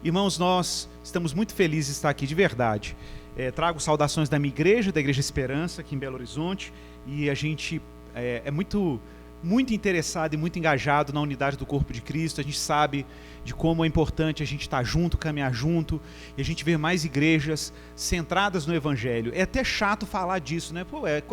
Irmãos, nós estamos muito felizes de estar aqui, de verdade. Trago saudações da minha igreja, da Igreja Esperança, aqui em Belo Horizonte, e a gente é muito interessado e muito engajado na unidade do corpo de Cristo. A gente sabe de como é importante a gente estar junto, caminhar junto, e a gente vê mais igrejas centradas no Evangelho. É até chato falar disso, né?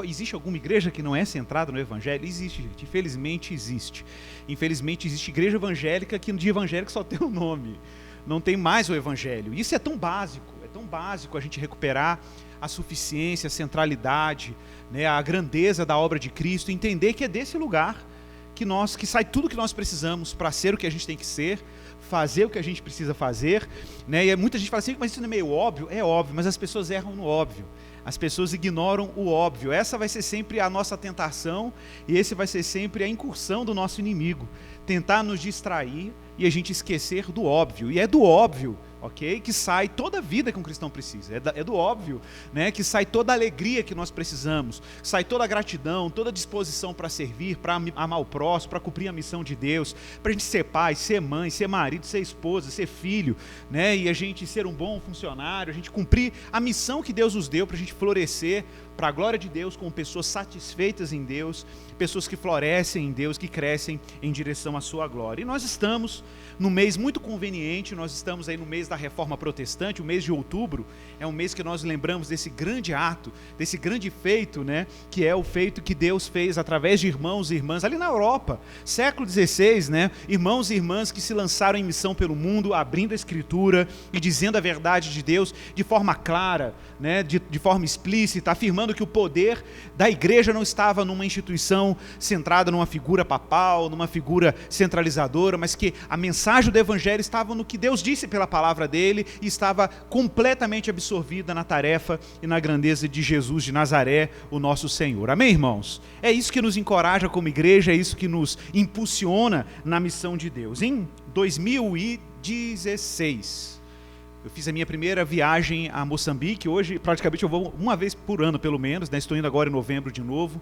Existe alguma igreja que não é centrada no Evangelho? Existe, gente. Infelizmente existe. Infelizmente existe igreja evangélica que no dia evangélico só tem o nome. Não tem mais o Evangelho. Isso é tão básico a gente recuperar a suficiência, a centralidade, né, a grandeza da obra de Cristo, entender que é desse lugar que sai tudo que nós precisamos para ser o que a gente tem que ser, fazer o que a gente precisa fazer, né? E muita gente fala assim, mas isso não é meio óbvio? É óbvio, mas as pessoas erram no óbvio. As pessoas ignoram o óbvio. Essa vai ser sempre a nossa tentação e esse vai ser sempre a incursão do nosso inimigo. Tentar nos distrair e a gente esquecer do óbvio. E é do óbvio, ok? Que sai toda a vida que um cristão precisa. É do óbvio, né? Que sai toda a alegria que nós precisamos. Sai toda a gratidão, toda a disposição para servir, para amar o próximo, para cumprir a missão de Deus. Para a gente ser pai, ser mãe, ser marido, ser esposa, ser filho, né? E a gente ser um bom funcionário, a gente cumprir a missão que Deus nos deu para a gente florescer para a glória de Deus, com pessoas satisfeitas em Deus, pessoas que florescem em Deus, que crescem em direção à sua glória. E nós estamos num mês muito conveniente, nós estamos aí no mês da Reforma Protestante, o mês de outubro, é um mês que nós lembramos desse grande ato, desse grande feito, né, que é o feito que Deus fez através de irmãos e irmãs, ali na Europa, século XVI, né, irmãos e irmãs que se lançaram em missão pelo mundo, abrindo a Escritura e dizendo a verdade de Deus de forma clara, né, de forma explícita, afirmando que o poder da igreja não estava numa instituição centrada numa figura papal, numa figura centralizadora, mas que a mensagem do Evangelho estava no que Deus disse pela palavra dele e estava completamente absorvida na tarefa e na grandeza de Jesus de Nazaré, o nosso Senhor. Amém, irmãos? É isso que nos encoraja como igreja, é isso que nos impulsiona na missão de Deus. Em 2016... eu fiz a minha primeira viagem a Moçambique. Hoje, praticamente, eu vou uma vez por ano, pelo menos, né? Estou indo agora em novembro de novo.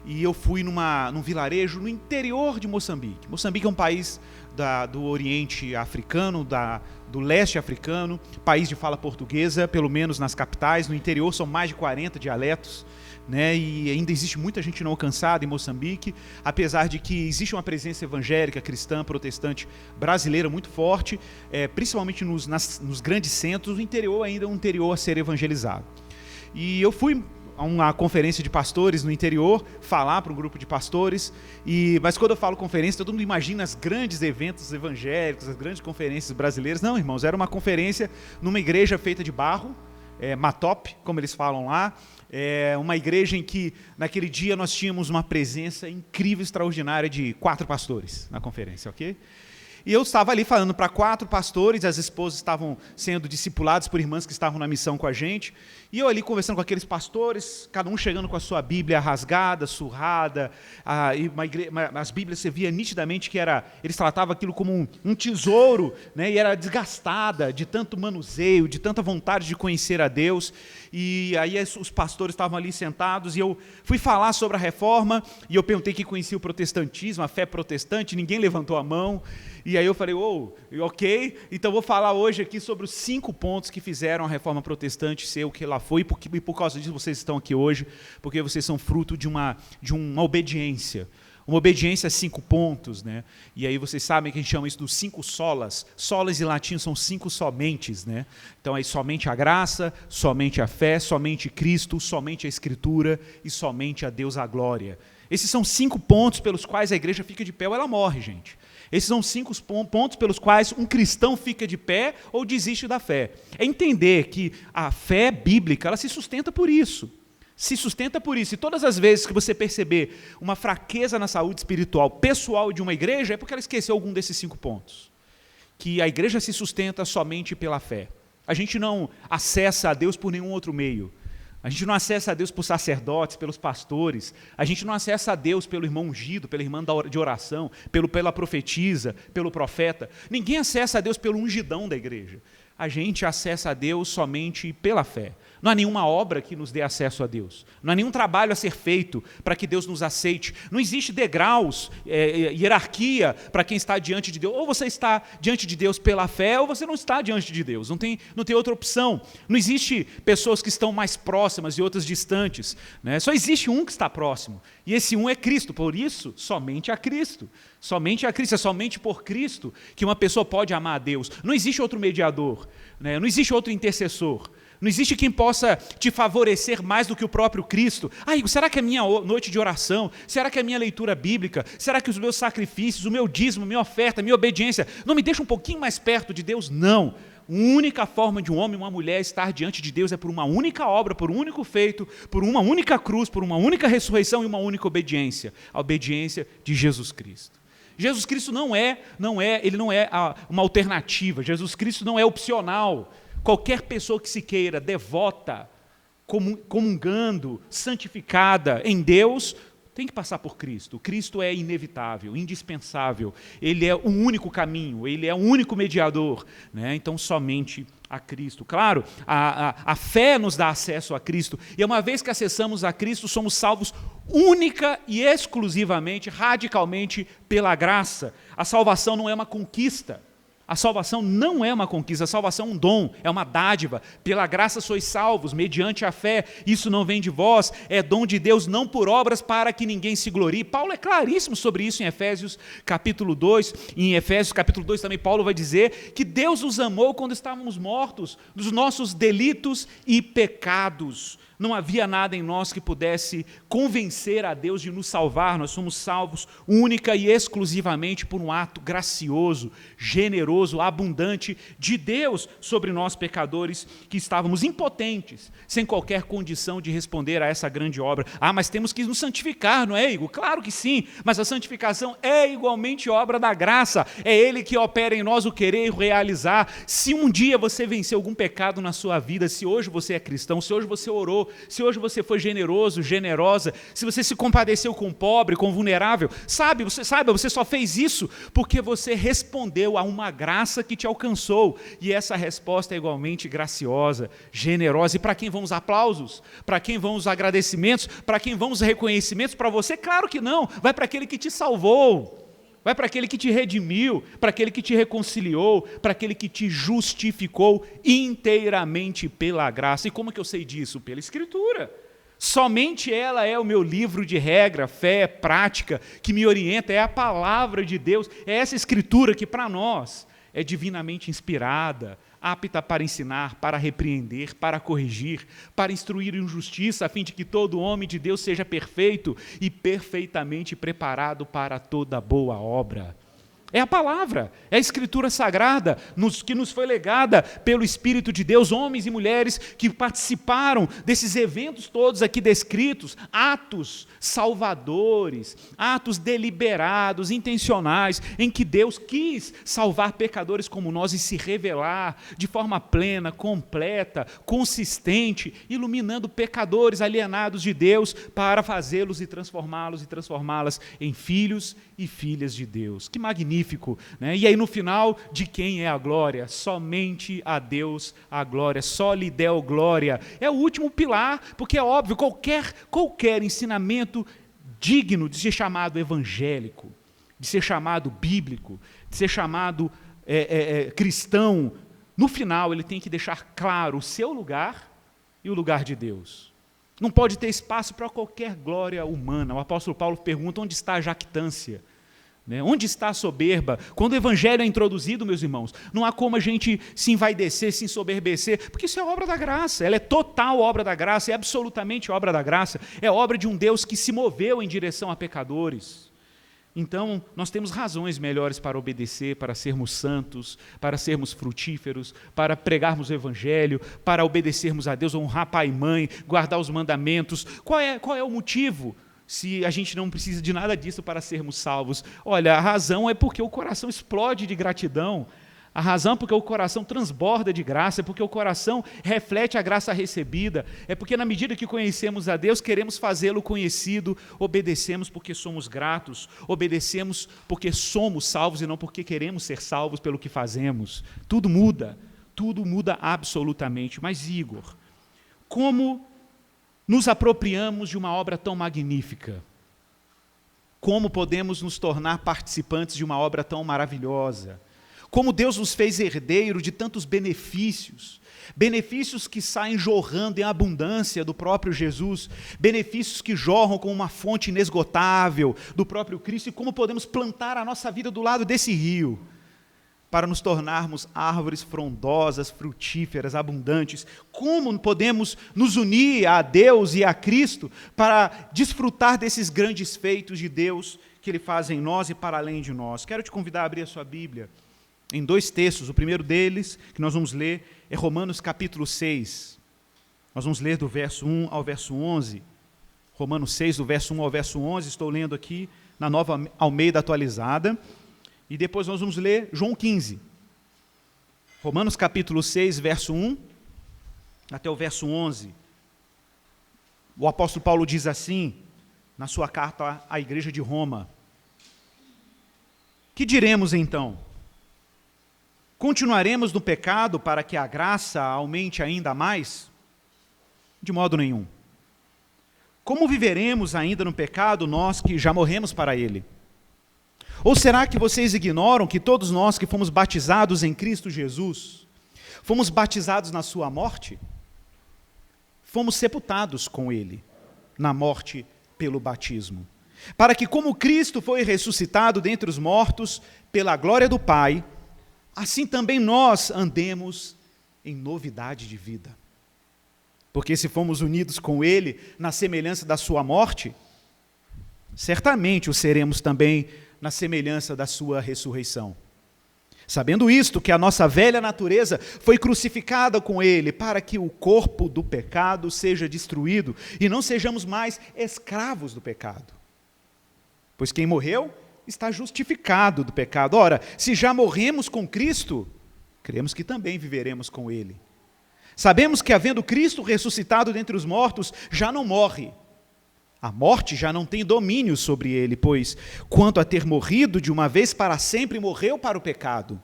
E eu fui num vilarejo no interior de Moçambique. Moçambique é um país do Oriente Africano, do Leste Africano, país de fala portuguesa, pelo menos nas capitais. No interior são mais de 40 dialetos. Né, e ainda existe muita gente não alcançada em Moçambique, apesar de que existe uma presença evangélica, cristã, protestante, brasileira muito forte, principalmente nos grandes centros. O interior ainda é um interior a ser evangelizado. E eu fui a uma conferência de pastores no interior, falar para um grupo de pastores, mas quando eu falo conferência, todo mundo imagina os grandes eventos evangélicos, as grandes conferências brasileiras. Não, irmãos, era uma conferência numa igreja feita de barro, matop, como eles falam lá. Uma igreja em que naquele dia nós tínhamos uma presença incrível, extraordinária de 4 pastores na conferência, ok? E eu estava ali falando para 4 pastores, as esposas estavam sendo discipuladas por irmãs que estavam na missão com a gente, e eu ali conversando com aqueles pastores, cada um chegando com a sua Bíblia rasgada, surrada, as Bíblias você via nitidamente que eles tratavam aquilo como um tesouro, né, e era desgastada de tanto manuseio, de tanta vontade de conhecer a Deus. E aí os pastores estavam ali sentados e eu fui falar sobre a reforma e eu perguntei quem conhecia o protestantismo, a fé protestante, ninguém levantou a mão. E aí eu falei, ok, então vou falar hoje aqui sobre os 5 pontos que fizeram a reforma protestante ser o que ela foi, e por causa disso vocês estão aqui hoje, porque vocês são fruto de uma obediência. Uma obediência a 5 pontos, né? E aí vocês sabem que a gente chama isso dos 5 solas. Solas em latim são 5 somentes, né? Então aí somente a graça, somente a fé, somente Cristo, somente a Escritura e somente a Deus a glória. Esses são 5 pontos pelos quais a igreja fica de pé ou ela morre, gente. Esses são 5 pontos pelos quais um cristão fica de pé ou desiste da fé. É entender que a fé bíblica, ela se sustenta por isso. Se sustenta por isso. E todas as vezes que você perceber uma fraqueza na saúde espiritual pessoal de uma igreja, é porque ela esqueceu algum desses 5 pontos. Que a igreja se sustenta somente pela fé. A gente não acessa a Deus por nenhum outro meio. A gente não acessa a Deus por sacerdotes, pelos pastores. A gente não acessa a Deus pelo irmão ungido, pela irmã de oração, pela profetisa, pelo profeta. Ninguém acessa a Deus pelo ungidão da igreja. a gente acessa a Deus somente pela fé. Não há nenhuma obra que nos dê acesso a Deus. Não há nenhum trabalho a ser feito para que Deus nos aceite. Não existe degraus, hierarquia para quem está diante de Deus. Ou você está diante de Deus pela fé, ou você não está diante de Deus. Não tem outra opção. Não existe pessoas que estão mais próximas e outras distantes, né? Só existe um que está próximo. E esse um é Cristo. Por isso, somente a Cristo. Somente a Cristo. É somente por Cristo que uma pessoa pode amar a Deus. Não existe outro mediador, né? Não existe outro intercessor. Não existe quem possa te favorecer mais do que o próprio Cristo. Igor, será que a minha noite de oração, será que a minha leitura bíblica, será que os meus sacrifícios, o meu dízimo, minha oferta, minha obediência, não me deixam um pouquinho mais perto de Deus? Não. A única forma de um homem e uma mulher estar diante de Deus é por uma única obra, por um único feito, por uma única cruz, por uma única ressurreição e uma única obediência. A obediência de Jesus Cristo. Jesus Cristo ele não é uma alternativa. Jesus Cristo não é opcional. Qualquer pessoa que se queira devota, comungando, santificada em Deus, tem que passar por Cristo. Cristo é inevitável, indispensável. Ele é o único caminho, ele é o único mediador, né? Então, somente a Cristo. Claro, a fé nos dá acesso a Cristo, e uma vez que acessamos a Cristo, somos salvos única e exclusivamente, radicalmente, pela graça. A salvação não é uma conquista. A salvação não é uma conquista, a salvação é um dom, é uma dádiva. Pela graça sois salvos, mediante a fé. Isso não vem de vós, é dom de Deus, não por obras para que ninguém se glorie. Paulo é claríssimo sobre isso em Efésios capítulo 2. Em Efésios capítulo 2 também Paulo vai dizer que Deus nos amou quando estávamos mortos dos nossos delitos e pecados. Não havia nada em nós que pudesse convencer a Deus de nos salvar. Nós somos salvos única e exclusivamente por um ato gracioso, generoso, abundante de Deus sobre nós pecadores que estávamos impotentes, sem qualquer condição de responder a essa grande obra. Mas temos que nos santificar, não é, Igor? Claro que sim, mas a santificação é igualmente obra da graça. É Ele que opera em nós o querer e o realizar. Se um dia você venceu algum pecado na sua vida, se hoje você é cristão, se hoje você orou, se hoje você foi generoso, generosa, se você se compadeceu com o pobre, com o vulnerável, você só fez isso porque você respondeu a uma graça que te alcançou, e essa resposta é igualmente graciosa, generosa. E para quem vão os aplausos? Para quem vão os agradecimentos? Para quem vão os reconhecimentos? Para você? Claro que não, vai para aquele que te salvou. Vai para aquele que te redimiu, para aquele que te reconciliou, para aquele que te justificou inteiramente pela graça. E como que eu sei disso? Pela Escritura. Somente ela é o meu livro de regra, fé, prática, que me orienta, é a palavra de Deus, é essa Escritura que para nós é divinamente inspirada, apta para ensinar, para repreender, para corrigir, para instruir em justiça, a fim de que todo homem de Deus seja perfeito e perfeitamente preparado para toda boa obra. É a palavra, é a Escritura Sagrada que nos foi legada pelo Espírito de Deus, homens e mulheres que participaram desses eventos todos aqui descritos, atos salvadores, atos deliberados, intencionais, em que Deus quis salvar pecadores como nós e se revelar de forma plena, completa, consistente, iluminando pecadores alienados de Deus para fazê-los e transformá-las em filhos e filhas de Deus. Que magnífico, né? E aí no final, de quem é a glória? Somente a Deus a glória, só lhe deu glória. É o último pilar, porque é óbvio, qualquer ensinamento digno de ser chamado evangélico, de ser chamado bíblico, de ser chamado cristão, no final ele tem que deixar claro o seu lugar e o lugar de Deus. Não pode ter espaço para qualquer glória humana. O apóstolo Paulo pergunta: onde está a jactância? Onde está a soberba? Quando o evangelho é introduzido, meus irmãos, não há como a gente se envaidecer, se ensoberbecer, porque isso é obra da graça, ela é total obra da graça, é absolutamente obra da graça, é obra de um Deus que se moveu em direção a pecadores. Então, nós temos razões melhores para obedecer, para sermos santos, para sermos frutíferos, para pregarmos o evangelho, para obedecermos a Deus, honrar pai e mãe, guardar os mandamentos. Qual é o motivo? Se a gente não precisa de nada disso para sermos salvos. Olha, a razão é porque o coração explode de gratidão. A razão é porque o coração transborda de graça, é porque o coração reflete a graça recebida, é porque na medida que conhecemos a Deus, queremos fazê-lo conhecido, obedecemos porque somos gratos, obedecemos porque somos salvos e não porque queremos ser salvos pelo que fazemos. Tudo muda tudo muda absolutamente. Mas, Igor, como nos apropriamos de uma obra tão magnífica? Como podemos nos tornar participantes de uma obra tão maravilhosa? Como Deus nos fez herdeiro de tantos benefícios, benefícios que saem jorrando em abundância do próprio Jesus, benefícios que jorram como uma fonte inesgotável do próprio Cristo, e como podemos plantar a nossa vida do lado desse rio, para nos tornarmos árvores frondosas, frutíferas, abundantes. Como podemos nos unir a Deus e a Cristo para desfrutar desses grandes feitos de Deus que Ele faz em nós e para além de nós. Quero te convidar a abrir a sua Bíblia em 2 textos. O primeiro deles, que nós vamos ler, é Romanos capítulo 6. Nós vamos ler do verso 1 ao verso 11. Romanos 6, do verso 1 ao verso 11, estou lendo aqui na Nova Almeida Atualizada. E depois nós vamos ler João 15. Romanos capítulo 6, verso 1 até o verso 11. O apóstolo Paulo diz assim, na sua carta à igreja de Roma: que diremos então? Continuaremos no pecado para que a graça aumente ainda mais? De modo nenhum. Como viveremos ainda no pecado, nós que já morremos para ele? Ou será que vocês ignoram que todos nós que fomos batizados em Cristo Jesus, fomos batizados na sua morte? Fomos sepultados com ele, na morte pelo batismo, para que como Cristo foi ressuscitado dentre os mortos, pela glória do Pai, assim também nós andemos em novidade de vida. Porque se fomos unidos com ele na semelhança da sua morte, certamente o seremos também na semelhança da sua ressurreição. Sabendo isto, que a nossa velha natureza foi crucificada com ele, para que o corpo do pecado seja destruído, e não sejamos mais escravos do pecado. Pois quem morreu está justificado do pecado. Ora, se já morremos com Cristo, cremos que também viveremos com ele. Sabemos que, havendo Cristo ressuscitado dentre os mortos, já não morre. A morte já não tem domínio sobre ele, pois, quanto a ter morrido de uma vez para sempre, morreu para o pecado.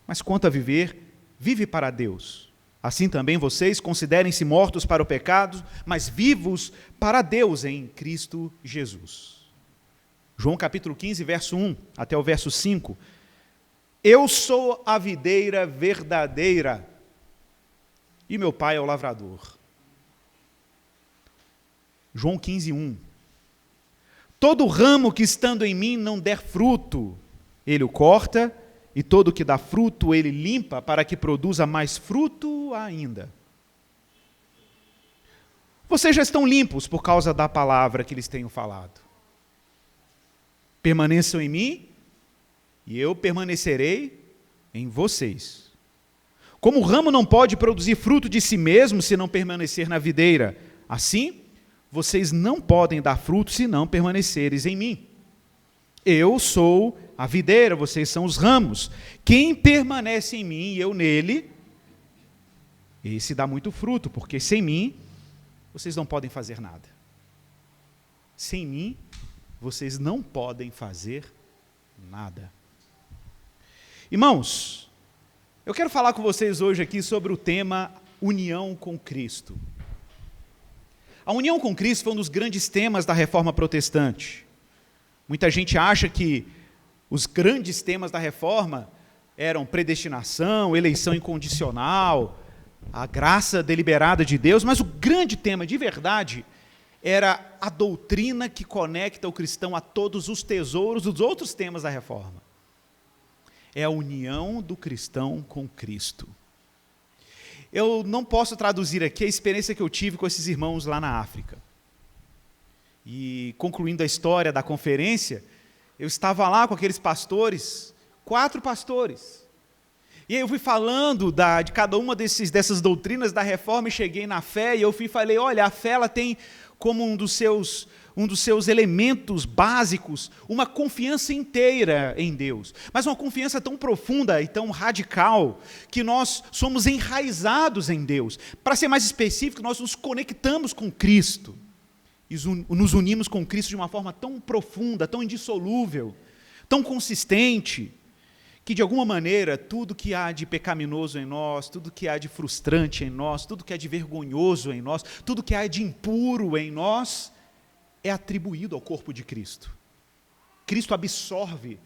Mas quanto a viver, vive para Deus. Assim também vocês considerem-se mortos para o pecado, mas vivos para Deus em Cristo Jesus. João capítulo 15, verso 1 até o verso 5. Eu sou a videira verdadeira, e meu pai é o lavrador. João 15, 1. Todo ramo que estando em mim não der fruto, ele o corta, e todo que dá fruto ele limpa, para que produza mais fruto ainda. Vocês já estão limpos por causa da palavra que lhes tenho falado. Permaneçam em mim, e eu permanecerei em vocês. Como o ramo não pode produzir fruto de si mesmo se não permanecer na videira, assim vocês não podem dar fruto se não permaneceres em mim. Eu sou a videira, vocês são os ramos. Quem permanece em mim e eu nele, esse dá muito fruto, porque sem mim, vocês não podem fazer nada. Sem mim, vocês não podem fazer nada. Irmãos, eu quero falar com vocês hoje aqui sobre o tema união com Cristo. A união com Cristo foi um dos grandes temas da Reforma Protestante. Muita gente acha que os grandes temas da Reforma eram predestinação, eleição incondicional, a graça deliberada de Deus, mas o grande tema de verdade era a doutrina que conecta o cristão a todos os tesouros dos outros temas da Reforma. É a união do cristão com Cristo. Eu não posso traduzir aqui a experiência que eu tive com esses irmãos lá na África. E concluindo a história da conferência, eu estava lá com aqueles pastores, 4 pastores. E aí eu fui falando de cada uma dessas doutrinas da Reforma e cheguei na fé, e eu falei, olha, a fé ela tem como um dos seus elementos básicos, uma confiança inteira em Deus, mas uma confiança tão profunda e tão radical, que nós somos enraizados em Deus. Para ser mais específico, nós nos conectamos com Cristo, e nos unimos com Cristo de uma forma tão profunda, tão indissolúvel, tão consistente, que de alguma maneira tudo que há de pecaminoso em nós, tudo que há de frustrante em nós, tudo que há de vergonhoso em nós, tudo que há de impuro em nós, é atribuído ao corpo de Cristo. Cristo absorve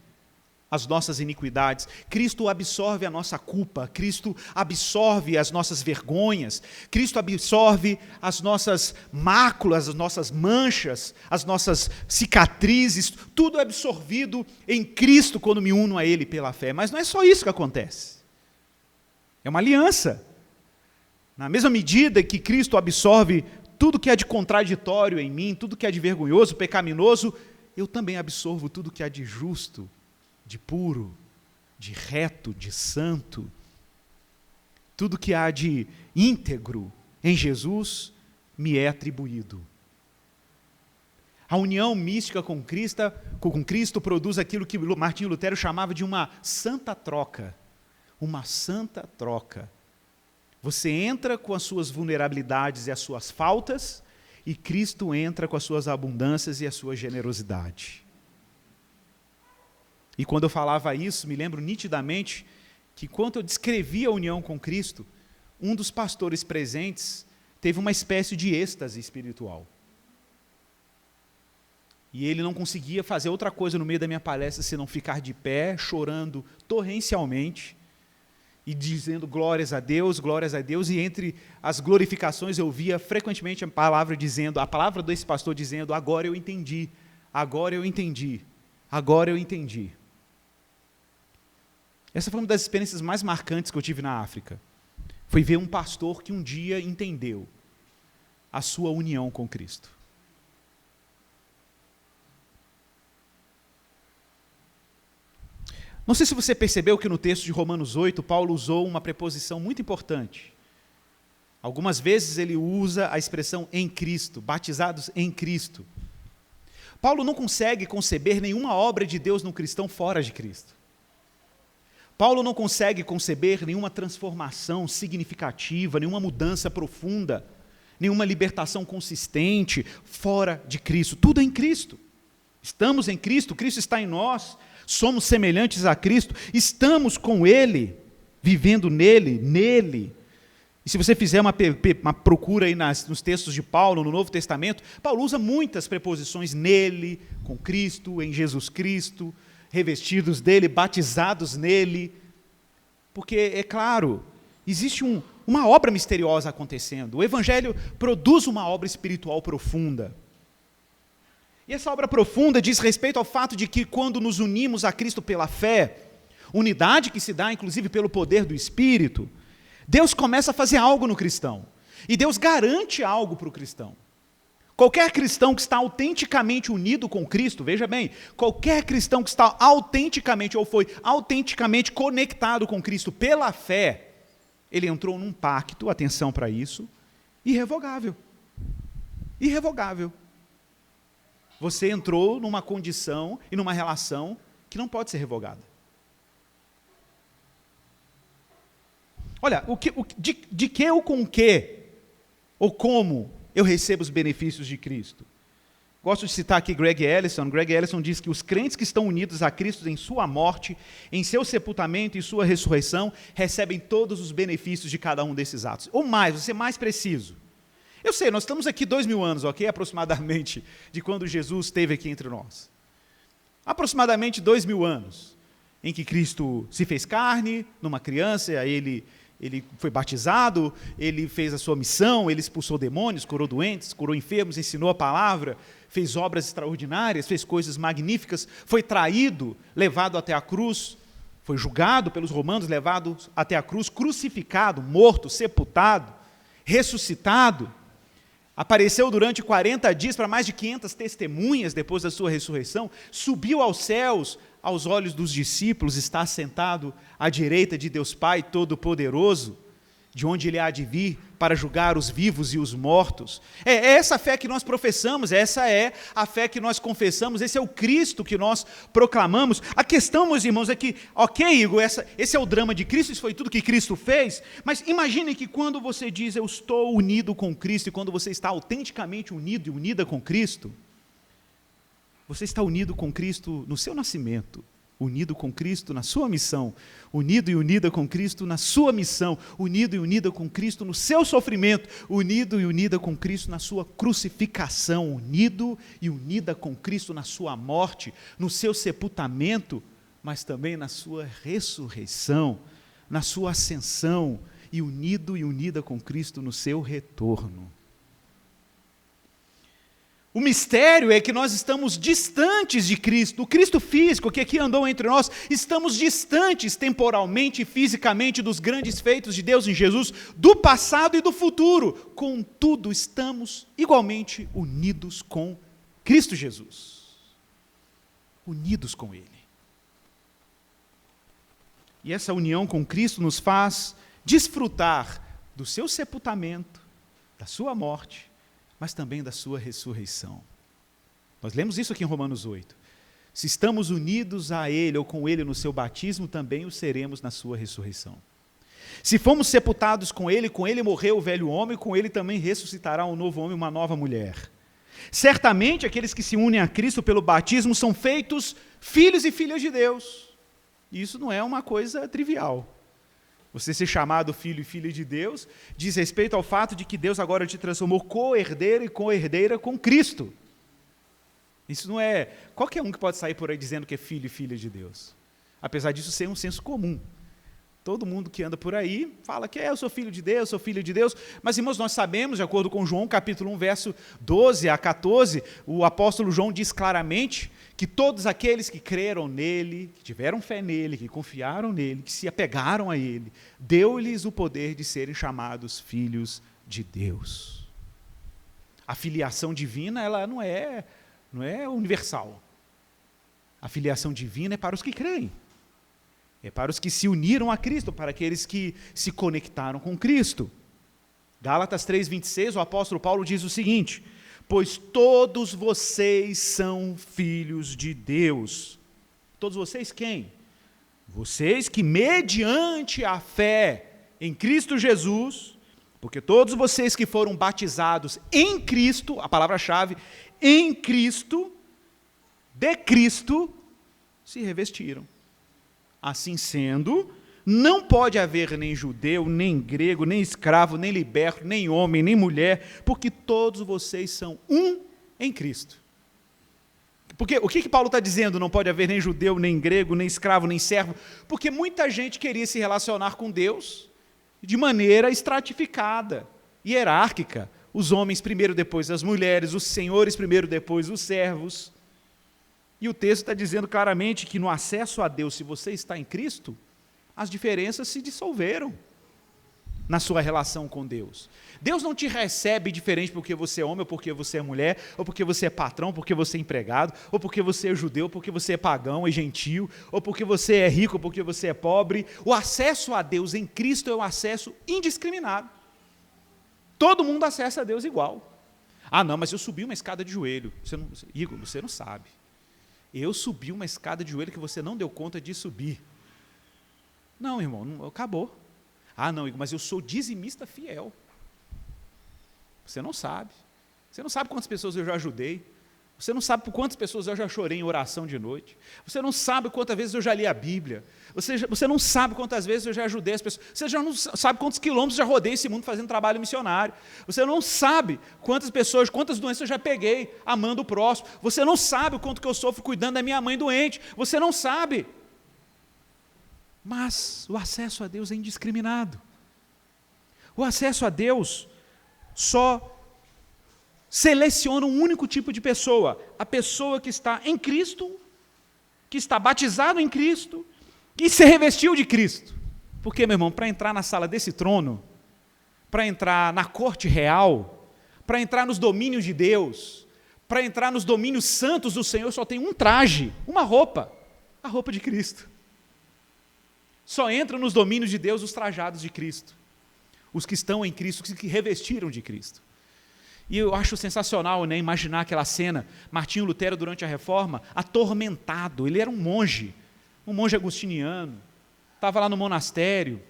as nossas iniquidades, Cristo absorve a nossa culpa, Cristo absorve as nossas vergonhas, Cristo absorve as nossas máculas, as nossas manchas, as nossas cicatrizes, tudo é absorvido em Cristo quando me uno a Ele pela fé. Mas não é só isso que acontece, é uma aliança. Na mesma medida que Cristo absorve tudo que há de contraditório em mim, tudo que há de vergonhoso, pecaminoso, eu também absorvo tudo que há de justo, de puro, de reto, de santo. Tudo que há de íntegro em Jesus me é atribuído. A união mística com Cristo produz aquilo que Martinho Lutero chamava de uma santa troca. Uma santa troca. Você entra com as suas vulnerabilidades e as suas faltas, e Cristo entra com as suas abundâncias e a sua generosidade. E quando eu falava isso, me lembro nitidamente que quando eu descrevia a união com Cristo, um dos pastores presentes teve uma espécie de êxtase espiritual. E ele não conseguia fazer outra coisa no meio da minha palestra senão ficar de pé, chorando torrencialmente e dizendo glórias a Deus, e entre as glorificações eu via frequentemente a palavra desse pastor dizendo: agora eu entendi, agora eu entendi, agora eu entendi. Essa foi uma das experiências mais marcantes que eu tive na África. Foi ver um pastor que um dia entendeu a sua união com Cristo. Não sei se você percebeu que no texto de Romanos 8, Paulo usou uma preposição muito importante. Algumas vezes ele usa a expressão em Cristo, batizados em Cristo. Paulo não consegue conceber nenhuma obra de Deus no cristão fora de Cristo. Paulo não consegue conceber nenhuma transformação significativa, nenhuma mudança profunda, nenhuma libertação consistente fora de Cristo. Tudo é em Cristo. Estamos em Cristo, Cristo está em nós, somos semelhantes a Cristo, estamos com Ele, vivendo nele. E se você fizer uma procura aí nos textos de Paulo, no Novo Testamento, Paulo usa muitas preposições nele, com Cristo, em Jesus Cristo, revestidos dele, batizados nele, porque, é claro, existe uma obra misteriosa acontecendo. O Evangelho produz uma obra espiritual profunda. E essa obra profunda diz respeito ao fato de que quando nos unimos a Cristo pela fé, unidade que se dá inclusive pelo poder do Espírito, Deus começa a fazer algo no cristão. E Deus garante algo para o cristão. Qualquer cristão que está autenticamente unido com Cristo, veja bem, qualquer cristão que está autenticamente ou foi autenticamente conectado com Cristo pela fé, ele entrou num pacto, atenção para isso, irrevogável. Irrevogável. Você entrou numa condição e numa relação que não pode ser revogada. Olha, de que ou com que, ou como eu recebo os benefícios de Cristo? Gosto de citar aqui Greg Ellison. Greg Ellison diz que os crentes que estão unidos a Cristo em sua morte, em seu sepultamento e sua ressurreição, recebem todos os benefícios de cada um desses atos. Ou mais, vou ser mais preciso. Eu sei, nós estamos aqui 2000 anos, ok? Aproximadamente, de quando Jesus esteve aqui entre nós. Aproximadamente 2000 anos, em que Cristo se fez carne, numa criança, ele foi batizado, ele fez a sua missão, ele expulsou demônios, curou doentes, curou enfermos, ensinou a palavra, fez obras extraordinárias, fez coisas magníficas, foi traído, levado até a cruz, foi julgado pelos romanos, levado até a cruz, crucificado, morto, sepultado, ressuscitado, apareceu durante 40 dias para mais de 500 testemunhas depois da sua ressurreição, subiu aos céus, aos olhos dos discípulos, está sentado à direita de Deus Pai Todo-Poderoso, de onde Ele há de vir para julgar os vivos e os mortos. É essa fé que nós professamos, essa é a fé que nós confessamos, esse é o Cristo que nós proclamamos. A questão, meus irmãos, é que, ok, Igor, esse é o drama de Cristo, isso foi tudo que Cristo fez, mas imagine que quando você diz eu estou unido com Cristo, e quando você está autenticamente unido e unida com Cristo, você está unido com Cristo no seu nascimento, unido com Cristo na sua missão, unido e unida com Cristo na sua missão, unido e unida com Cristo no seu sofrimento, unido e unida com Cristo na sua crucificação, unido e unida com Cristo na sua morte, no seu sepultamento, mas também na sua ressurreição, na sua ascensão, e unido e unida com Cristo no seu retorno. O mistério é que nós estamos distantes de Cristo, o Cristo físico que aqui andou entre nós, estamos distantes temporalmente e fisicamente dos grandes feitos de Deus em Jesus, do passado e do futuro, contudo estamos igualmente unidos com Cristo Jesus, unidos com Ele. E essa união com Cristo nos faz desfrutar do seu sepultamento, da sua morte, mas também da sua ressurreição. Nós lemos isso aqui em Romanos 8. Se estamos unidos a Ele ou com Ele no seu batismo, também o seremos na sua ressurreição. Se fomos sepultados com Ele morreu o velho homem, com Ele também ressuscitará um novo homem, uma nova mulher. Certamente aqueles que se unem a Cristo pelo batismo são feitos filhos e filhas de Deus. Isso não é uma coisa trivial. Você ser chamado filho e filha de Deus diz respeito ao fato de que Deus agora te transformou co-herdeiro e co-herdeira com Cristo. Isso não é qualquer um que pode sair por aí dizendo que é filho e filha de Deus. Apesar disso ser um senso comum. Todo mundo que anda por aí fala que eu sou filho de Deus, sou filho de Deus. Mas, irmãos, nós sabemos, de acordo com João, capítulo 1, verso 12 a 14, o apóstolo João diz claramente que todos aqueles que creram nele, que tiveram fé nele, que confiaram nele, que se apegaram a ele, deu-lhes o poder de serem chamados filhos de Deus. A filiação divina, ela não é universal. A filiação divina é para os que creem. É para os que se uniram a Cristo, para aqueles que se conectaram com Cristo. Gálatas 3:26, o apóstolo Paulo diz o seguinte: pois todos vocês são filhos de Deus. Todos vocês quem? Vocês que mediante a fé em Cristo Jesus, porque todos vocês que foram batizados em Cristo, a palavra-chave, em Cristo, de Cristo, se revestiram. Assim sendo, não pode haver nem judeu, nem grego, nem escravo, nem liberto, nem homem, nem mulher, porque todos vocês são um em Cristo. Porque o que Paulo está dizendo? Não pode haver nem judeu, nem grego, nem escravo, nem servo, porque muita gente queria se relacionar com Deus de maneira estratificada, hierárquica. Os homens primeiro, depois as mulheres, os senhores primeiro, depois os servos. E o texto está dizendo claramente que no acesso a Deus, se você está em Cristo, as diferenças se dissolveram na sua relação com Deus. Deus não te recebe diferente porque você é homem, ou porque você é mulher, ou porque você é patrão, ou porque você é empregado, ou porque você é judeu, ou porque você é pagão e gentil, ou porque você é rico, ou porque você é pobre. O acesso a Deus em Cristo é um acesso indiscriminado. Todo mundo acessa a Deus igual. Ah, não, mas eu subi uma escada de joelho. Igor, você não sabe. Eu subi uma escada de joelho que você não deu conta de subir. Não, irmão, acabou. Ah, não, Igor, mas eu sou dizimista fiel. Você não sabe. Você não sabe quantas pessoas eu já ajudei. Você não sabe por quantas pessoas eu já chorei em oração de noite. Você não sabe quantas vezes eu já li a Bíblia. Você não sabe quantas vezes eu já ajudei as pessoas. Você já não sabe quantos quilômetros eu já rodei esse mundo fazendo trabalho missionário. Você não sabe quantas pessoas, quantas doenças eu já peguei amando o próximo. Você não sabe o quanto que eu sofro cuidando da minha mãe doente. Você não sabe. Mas o acesso a Deus é indiscriminado. O acesso a Deus só seleciona um único tipo de pessoa, a pessoa que está em Cristo, que está batizado em Cristo, que se revestiu de Cristo. Porque, meu irmão, para entrar na sala desse trono, para entrar na corte real, para entrar nos domínios de Deus, para entrar nos domínios santos do Senhor, só tem um traje, uma roupa, a roupa de Cristo. Só entram nos domínios de Deus os trajados de Cristo, os que estão em Cristo, os que revestiram de Cristo. E eu acho sensacional, né, imaginar aquela cena, Martinho Lutero durante a Reforma, atormentado, ele era um monge agustiniano, estava lá no monastério,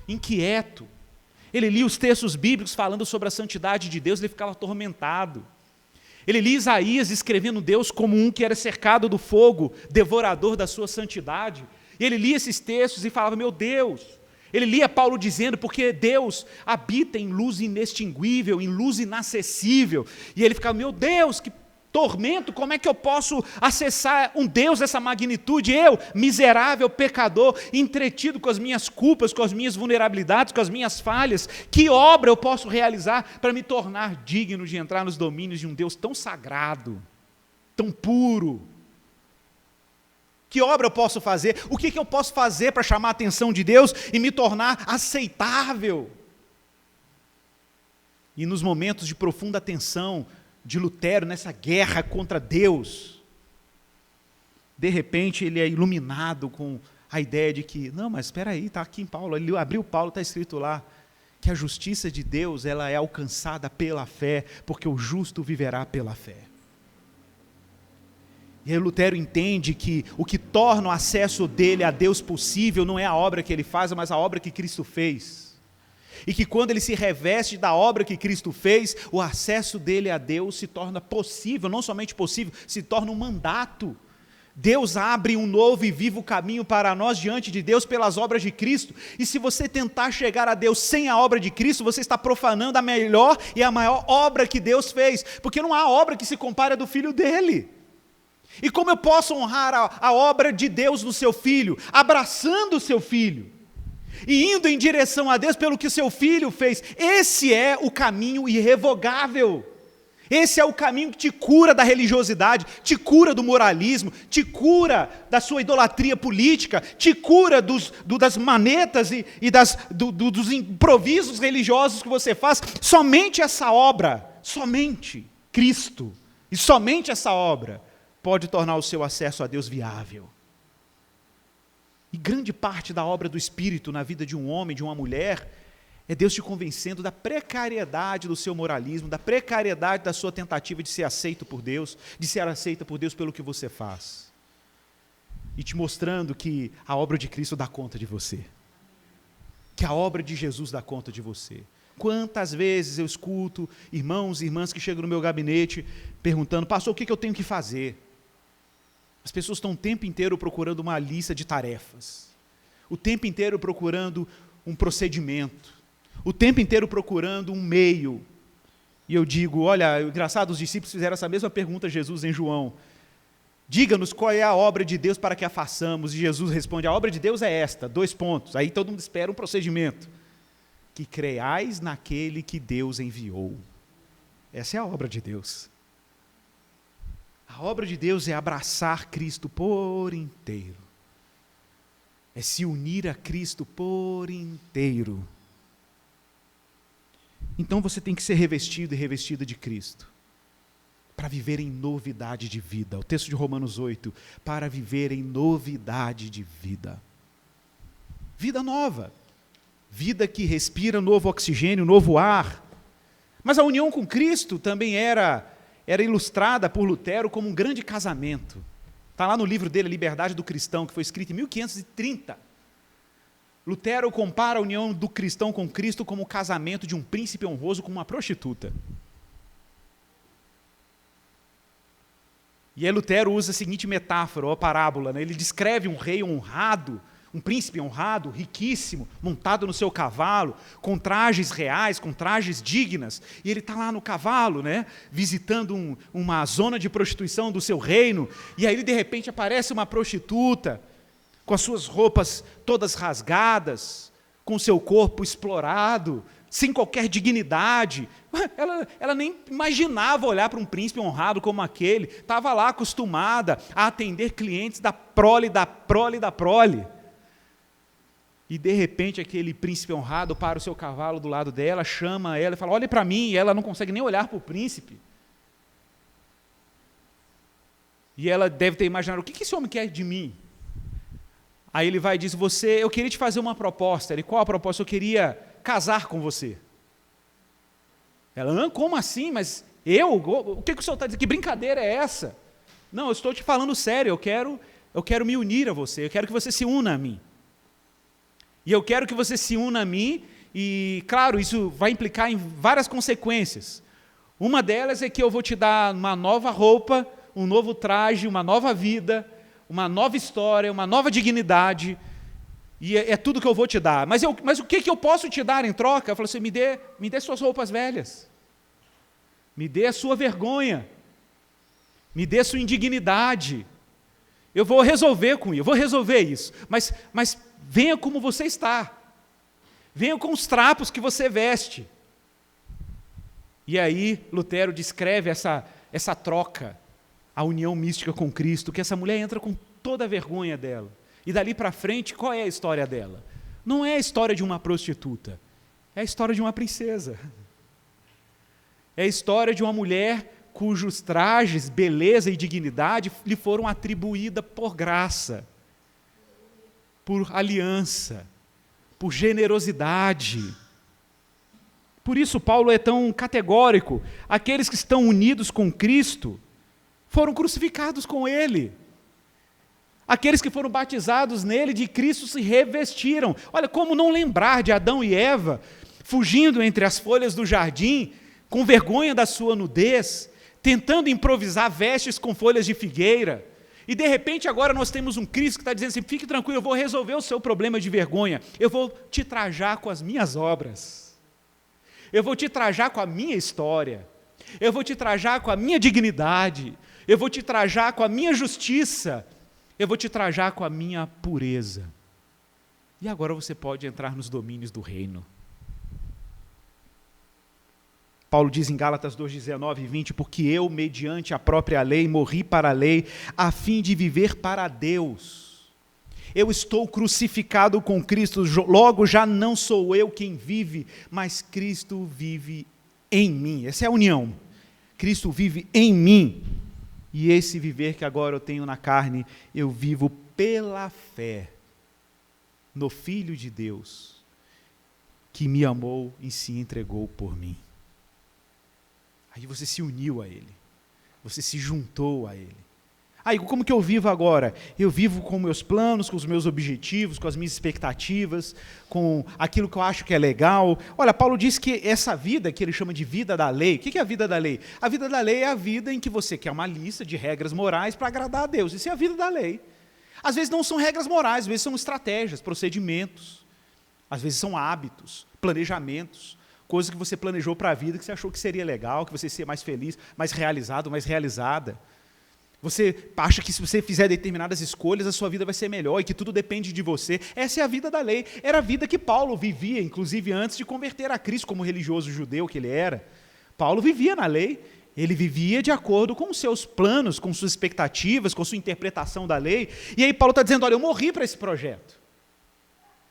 inquieto, ele lia os textos bíblicos falando sobre a santidade de Deus, ele ficava atormentado, Ele lia Isaías descrevendo Deus como um que era cercado do fogo, devorador da sua santidade. E ele lia esses textos e falava, meu Deus. Ele lia Paulo dizendo, porque Deus habita em luz inextinguível, em luz inacessível. E ele ficava, meu Deus, que tormento, como é que eu posso acessar um Deus dessa magnitude? Eu, miserável pecador, entretido com as minhas culpas, com as minhas vulnerabilidades, com as minhas falhas, que obra eu posso realizar para me tornar digno de entrar nos domínios de um Deus tão sagrado, tão puro? Que obra eu posso fazer? O que eu posso fazer para chamar a atenção de Deus e me tornar aceitável? E nos momentos de profunda tensão de Lutero, nessa guerra contra Deus, de repente ele é iluminado com a ideia de que, não, mas espera aí, está aqui em Paulo, ele abriu Paulo, está escrito lá, que a justiça de Deus ela é alcançada pela fé, porque o justo viverá pela fé. E aí Lutero entende que o que torna o acesso dele a Deus possível não é a obra que ele faz, mas a obra que Cristo fez. E que quando ele se reveste da obra que Cristo fez, o acesso dele a Deus se torna possível, não somente possível, se torna um mandato. Deus abre um novo e vivo caminho para nós diante de Deus pelas obras de Cristo. E se você tentar chegar a Deus sem a obra de Cristo, você está profanando a melhor e a maior obra que Deus fez, porque não há obra que se compare à do Filho dele. E como eu posso honrar a obra de Deus no seu Filho? Abraçando o seu Filho e indo em direção a Deus pelo que o seu Filho fez. Esse é o caminho irrevogável. Esse é o caminho que te cura da religiosidade, te cura do moralismo, te cura da sua idolatria política, te cura das manetas e dos improvisos religiosos que você faz. Somente essa obra, somente Cristo, e somente essa obra pode tornar o seu acesso a Deus viável. E grande parte da obra do Espírito na vida de um homem, de uma mulher, é Deus te convencendo da precariedade do seu moralismo, da precariedade da sua tentativa de ser aceito por Deus, de ser aceita por Deus pelo que você faz. E te mostrando que a obra de Cristo dá conta de você. Que a obra de Jesus dá conta de você. Quantas vezes eu escuto irmãos e irmãs que chegam no meu gabinete perguntando, pastor, o que eu tenho que fazer? As pessoas estão o tempo inteiro procurando uma lista de tarefas, o tempo inteiro procurando um procedimento, o tempo inteiro procurando um meio. E eu digo, olha, engraçado, os discípulos fizeram essa mesma pergunta a Jesus em João. Diga-nos qual é a obra de Deus para que a façamos. E Jesus responde, a obra de Deus é esta, 2 pontos. Aí todo mundo espera um procedimento. Que creiais naquele que Deus enviou. Essa é a obra de Deus. A obra de Deus é abraçar Cristo por inteiro. É se unir a Cristo por inteiro. Então você tem que ser revestido e revestida de Cristo, para viver em novidade de vida. O texto de Romanos 8, para viver em novidade de vida. Vida nova. Vida que respira novo oxigênio, novo ar. Mas a união com Cristo também era ilustrada por Lutero como um grande casamento. Está lá no livro dele, A Liberdade do Cristão, que foi escrito em 1530. Lutero compara a união do cristão com Cristo como o casamento de um príncipe honroso com uma prostituta. E aí Lutero usa a seguinte metáfora, ou parábola, né? Ele descreve um rei honrado, um príncipe honrado, riquíssimo, montado no seu cavalo, com trajes reais, com trajes dignas, e ele está lá no cavalo, né, visitando uma zona de prostituição do seu reino, e aí de repente aparece uma prostituta, com as suas roupas todas rasgadas, com o seu corpo explorado, sem qualquer dignidade. Ela nem imaginava olhar para um príncipe honrado como aquele, estava lá acostumada a atender clientes da prole, da prole, da prole. E de repente aquele príncipe honrado para o seu cavalo do lado dela, chama ela e fala, olhe para mim, e ela não consegue nem olhar para o príncipe. E ela deve ter imaginado, o que esse homem quer de mim? Aí ele vai e diz, eu queria te fazer uma proposta. Ele, qual a proposta? Eu queria casar com você. Ela, como assim? Mas o que o senhor está dizendo? Que brincadeira é essa? Não, eu estou te falando sério, eu quero me unir a você, eu quero que você se una a mim. E eu quero que você se una a mim, e claro, isso vai implicar em várias consequências. Uma delas é que eu vou te dar uma nova roupa, um novo traje, uma nova vida, uma nova história, uma nova dignidade, e é tudo que eu vou te dar. Mas o que eu posso te dar em troca? Eu falo assim, me dê suas roupas velhas, me dê a sua vergonha, me dê a sua indignidade. Eu vou resolver com isso, eu vou resolver isso, mas venha como você está, venha com os trapos que você veste. E aí Lutero descreve essa troca, a união mística com Cristo, que essa mulher entra com toda a vergonha dela. E dali para frente, qual é a história dela? Não é a história de uma prostituta, é a história de uma princesa. É a história de uma mulher cujos trajes, beleza e dignidade lhe foram atribuídas por graça, por aliança, por generosidade. Por isso Paulo é tão categórico. Aqueles que estão unidos com Cristo foram crucificados com Ele. Aqueles que foram batizados nele, de Cristo se revestiram. Olha, como não lembrar de Adão e Eva, fugindo entre as folhas do jardim, com vergonha da sua nudez, tentando improvisar vestes com folhas de figueira, e de repente agora nós temos um Cristo que está dizendo assim, fique tranquilo, eu vou resolver o seu problema de vergonha, eu vou te trajar com as minhas obras, eu vou te trajar com a minha história, eu vou te trajar com a minha dignidade, eu vou te trajar com a minha justiça, eu vou te trajar com a minha pureza. E agora você pode entrar nos domínios do reino. Paulo diz em Gálatas 2:19 e 20, porque eu, mediante a própria lei, morri para a lei, a fim de viver para Deus. Eu estou crucificado com Cristo, logo já não sou eu quem vive, mas Cristo vive em mim. Essa é a união. Cristo vive em mim. E esse viver que agora eu tenho na carne, eu vivo pela fé no Filho de Deus, que me amou e se entregou por mim. Aí você se uniu a Ele, você se juntou a Ele. Aí como que eu vivo agora? Eu vivo com meus planos, com os meus objetivos, com as minhas expectativas, com aquilo que eu acho que é legal. Olha, Paulo diz que essa vida, que ele chama de vida da lei, o que é a vida da lei? A vida da lei é a vida em que você quer uma lista de regras morais para agradar a Deus. Isso é a vida da lei. Às vezes não são regras morais, às vezes são estratégias, procedimentos, às vezes são hábitos, planejamentos, coisas que você planejou para a vida, que você achou que seria legal, que você ia ser mais feliz, mais realizado, mais realizada. Você acha que se você fizer determinadas escolhas, a sua vida vai ser melhor e que tudo depende de você. Essa é a vida da lei. Era a vida que Paulo vivia, inclusive antes de converter a Cristo como religioso judeu que ele era. Paulo vivia na lei, ele vivia de acordo com os seus planos, com suas expectativas, com sua interpretação da lei. E aí Paulo está dizendo, olha, eu morri para esse projeto.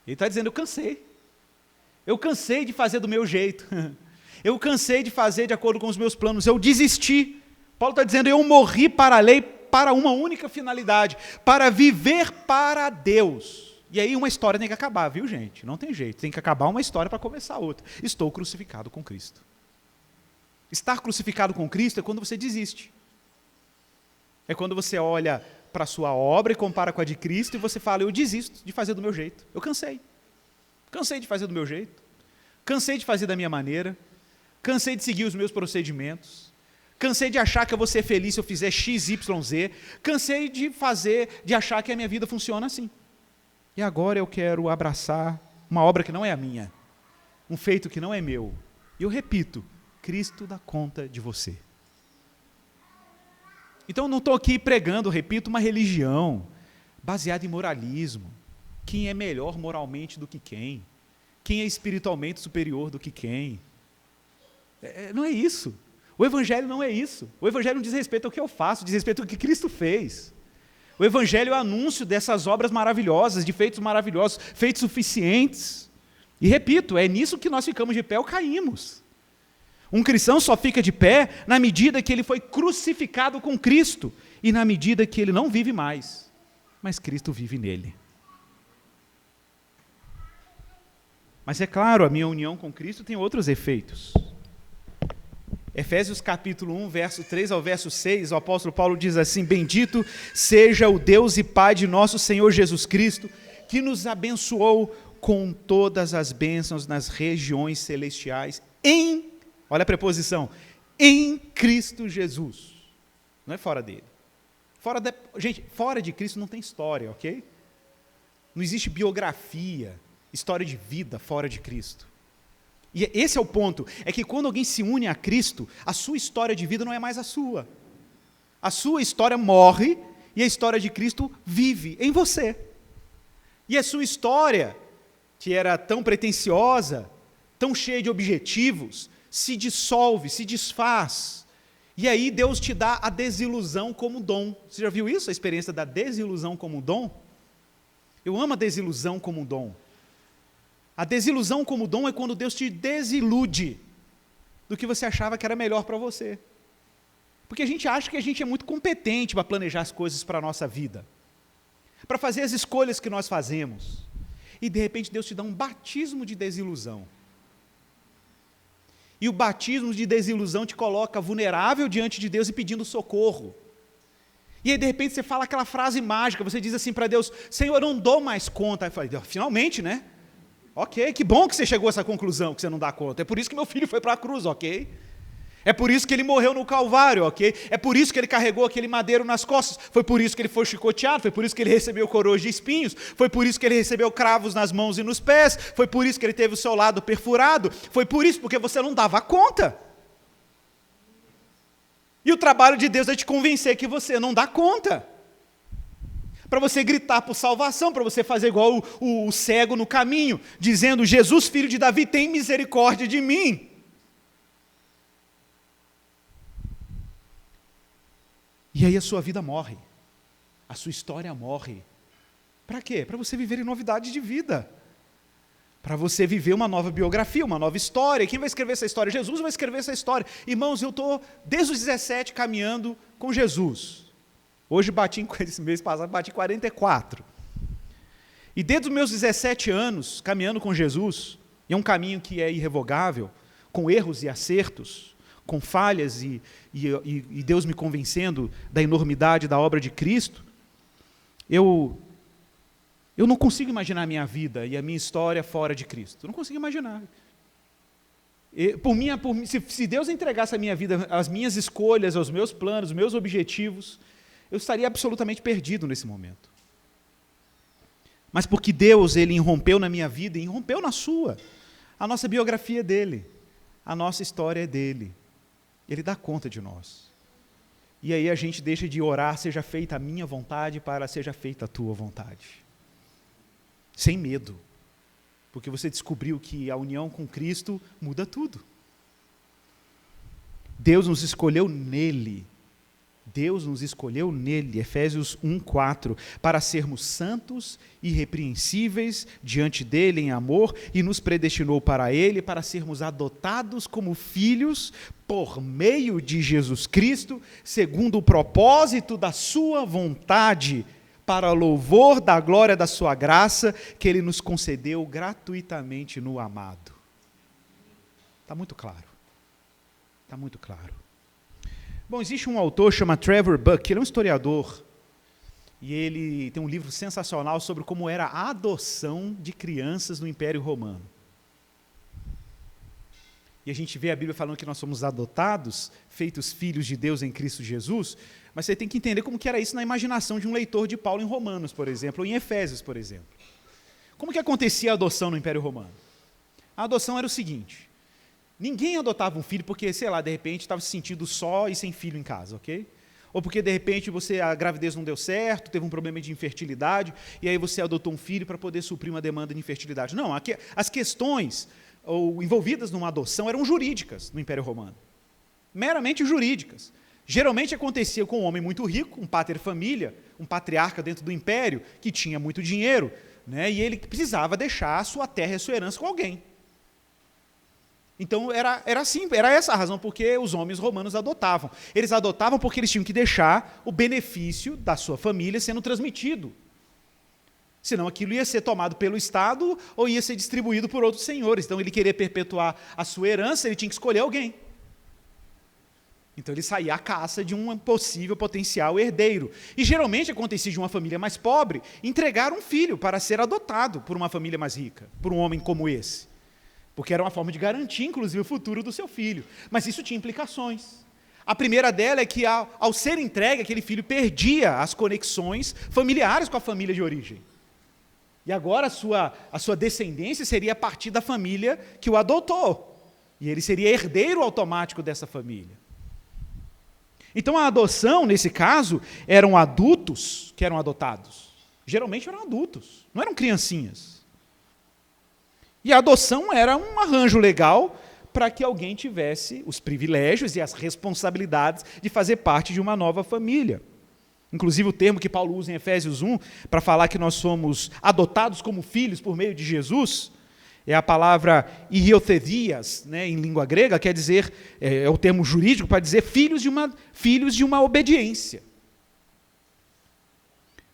Ele está dizendo, eu cansei. Eu cansei de fazer do meu jeito. Eu cansei de fazer de acordo com os meus planos. Eu desisti. Paulo está dizendo, eu morri para a lei para uma única finalidade, para viver para Deus. E aí uma história tem que acabar, viu gente? Não tem jeito, tem que acabar uma história para começar outra. Estou crucificado com Cristo. Estar crucificado com Cristo é quando você desiste. É quando você olha para a sua obra e compara com a de Cristo e você fala, eu desisto de fazer do meu jeito. Eu cansei. Cansei de fazer do meu jeito. Cansei de fazer da minha maneira. Cansei de seguir os meus procedimentos. Cansei de achar que eu vou ser feliz se eu fizer X, Y, Z. Cansei de achar que a minha vida funciona assim. E agora eu quero abraçar uma obra que não é a minha. Um feito que não é meu. E eu repito, Cristo dá conta de você. Então eu não estou aqui pregando, repito, uma religião baseada em moralismo. Quem é melhor moralmente do que quem? Quem é espiritualmente superior do que quem? Não é isso. O Evangelho não é isso. O Evangelho não diz respeito ao que eu faço, diz respeito ao que Cristo fez. O Evangelho é o anúncio dessas obras maravilhosas, de feitos maravilhosos, feitos suficientes. E repito, é nisso que nós ficamos de pé ou caímos. Um cristão só fica de pé na medida que ele foi crucificado com Cristo e na medida que ele não vive mais, mas Cristo vive nele. Mas é claro, a minha união com Cristo tem outros efeitos. Efésios capítulo 1, verso 3 ao verso 6, o apóstolo Paulo diz assim, bendito seja o Deus e Pai de nosso Senhor Jesus Cristo, que nos abençoou com todas as bênçãos nas regiões celestiais, olha a preposição, em Cristo Jesus. Não é fora dele. Gente, fora de Cristo não tem história, ok? Não existe biografia, história de vida fora de Cristo. E esse é o ponto, é que quando alguém se une a Cristo, a sua história de vida não é mais a sua. A sua história morre e a história de Cristo vive em você. E a sua história, que era tão pretensiosa, tão cheia de objetivos, se dissolve, se desfaz. E aí Deus te dá a desilusão como dom. Você já viu isso, a experiência da desilusão como dom? Eu amo a desilusão como dom. A desilusão como dom é quando Deus te desilude do que você achava que era melhor para você. Porque a gente acha que a gente é muito competente para planejar as coisas para a nossa vida, para fazer as escolhas que nós fazemos. E de repente Deus te dá um batismo de desilusão. E o batismo de desilusão te coloca vulnerável diante de Deus e pedindo socorro. E aí de repente você fala aquela frase mágica, você diz assim para Deus: Senhor, eu não dou mais conta. Aí eu falei: finalmente, né? Ok, que bom que você chegou a essa conclusão, que você não dá conta. É por isso que meu filho foi para a cruz, ok? É por isso que ele morreu no Calvário, ok? É por isso que ele carregou aquele madeiro nas costas. Foi por isso que ele foi chicoteado, foi por isso que ele recebeu coroas de espinhos, foi por isso que ele recebeu cravos nas mãos e nos pés, foi por isso que ele teve o seu lado perfurado, foi por isso, porque você não dava conta. E o trabalho de Deus é te convencer que você não dá conta. Para você gritar por salvação, para você fazer igual o cego no caminho, dizendo: Jesus, filho de Davi, tem misericórdia de mim. E aí a sua vida morre, a sua história morre. Para quê? Para você viver em novidade de vida, para você viver uma nova biografia, uma nova história. Quem vai escrever essa história? Jesus vai escrever essa história. Irmãos, eu estou desde os 17 caminhando com Jesus. Hoje esse mês passado, bati 44. E desde os meus 17 anos, caminhando com Jesus, e é um caminho que é irrevogável, com erros e acertos, com falhas e Deus me convencendo da enormidade da obra de Cristo, eu não consigo imaginar a minha vida e a minha história fora de Cristo. Eu não consigo imaginar. Se Deus entregasse a minha vida, as minhas escolhas, os meus planos, os meus objetivos, eu estaria absolutamente perdido nesse momento. Mas porque Deus, Ele irrompeu na minha vida e irrompeu na sua. A nossa biografia é dele, a nossa história é dele. Ele dá conta de nós. E aí a gente deixa de orar: seja feita a minha vontade, para seja feita a tua vontade. Sem medo. Porque você descobriu que a união com Cristo muda tudo. Deus nos escolheu nele. Deus nos escolheu nele, Efésios 1:4, para sermos santos e irrepreensíveis diante dele em amor, e nos predestinou para ele, para sermos adotados como filhos por meio de Jesus Cristo, segundo o propósito da sua vontade, para louvor da glória da sua graça, que ele nos concedeu gratuitamente no amado. Está muito claro. Está muito claro. Bom, existe um autor chamado Trevor Buck, ele é um historiador, e ele tem um livro sensacional sobre como era a adoção de crianças no Império Romano. E a gente vê a Bíblia falando que nós somos adotados, feitos filhos de Deus em Cristo Jesus, mas você tem que entender como que era isso na imaginação de um leitor de Paulo em Romanos, por exemplo, ou em Efésios, por exemplo. Como que acontecia a adoção no Império Romano? A adoção era o seguinte: ninguém adotava um filho porque, sei lá, de repente estava se sentindo só e sem filho em casa, ok? Ou porque, de repente, a gravidez não deu certo, teve um problema de infertilidade, e aí você adotou um filho para poder suprir uma demanda de infertilidade. Não, as questões envolvidas numa adoção eram jurídicas no Império Romano. Meramente jurídicas. Geralmente acontecia com um homem muito rico, um pater família, um patriarca dentro do império, que tinha muito dinheiro, né, e ele precisava deixar a sua terra e a sua herança com alguém. Então, era assim, era essa a razão porque os homens romanos adotavam. Eles adotavam porque eles tinham que deixar o benefício da sua família sendo transmitido. Senão aquilo ia ser tomado pelo Estado ou ia ser distribuído por outros senhores. Então, ele queria perpetuar a sua herança, ele tinha que escolher alguém. Então, ele saía à caça de um possível potencial herdeiro. E, geralmente, acontecia de uma família mais pobre entregar um filho para ser adotado por uma família mais rica, por um homem como esse. porque era uma forma de garantir, inclusive, o futuro do seu filho. Mas isso tinha implicações. A primeira dela é que, ao ser entregue, aquele filho perdia as conexões familiares com a família de origem. E agora a sua descendência seria a partir da família que o adotou. E ele seria herdeiro automático dessa família. Então a adoção, nesse caso, eram adultos que eram adotados. Geralmente eram adultos, não eram criancinhas. E a adoção era um arranjo legal para que alguém tivesse os privilégios e as responsabilidades de fazer parte de uma nova família. Inclusive o termo que Paulo usa em Efésios 1, para falar que nós somos adotados como filhos por meio de Jesus, é a palavra iothedias, né, em língua grega, quer dizer, é o termo jurídico para dizer filhos de uma obediência.